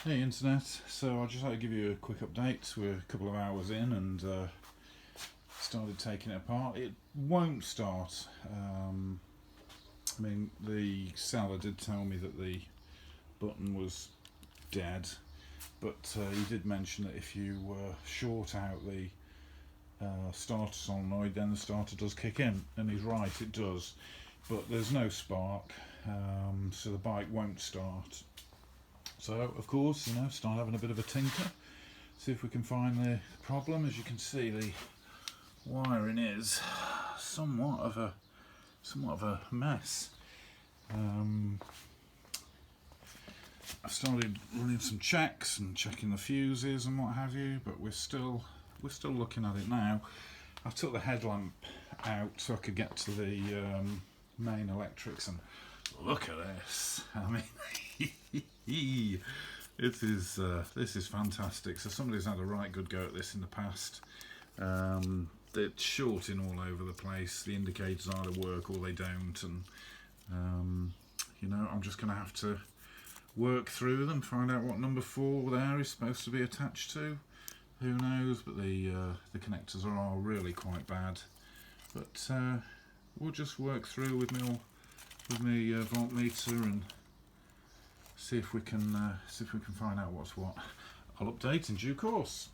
Hey Internet, so I'll just like to give you a quick update. We're a couple of hours in and started taking it apart. It won't start. I mean, the seller did tell me that the button was dead, but he did mention that if you short out the starter solenoid, then the starter does kick in, and he's right, it does. But there's no spark, so the bike won't start. So, of course, start having a bit of a tinker, see if we can find the problem. As you can see, the wiring is somewhat of a mess. I've started running some checks and checking the fuses and what have you, but we're still looking at it now. I took the headlamp out so I could get to the main electrics, and look at this. I mean, this is fantastic. So somebody's had a right good go at this in the past. It's shorting all over the place. The indicators either work or they don't, and I'm just going to have to work through them, find out what number 4 there is supposed to be attached to. Who knows? But the connectors are all really quite bad. But we'll just work through with my voltmeter and see if we can find out what's what. I'll update in due course.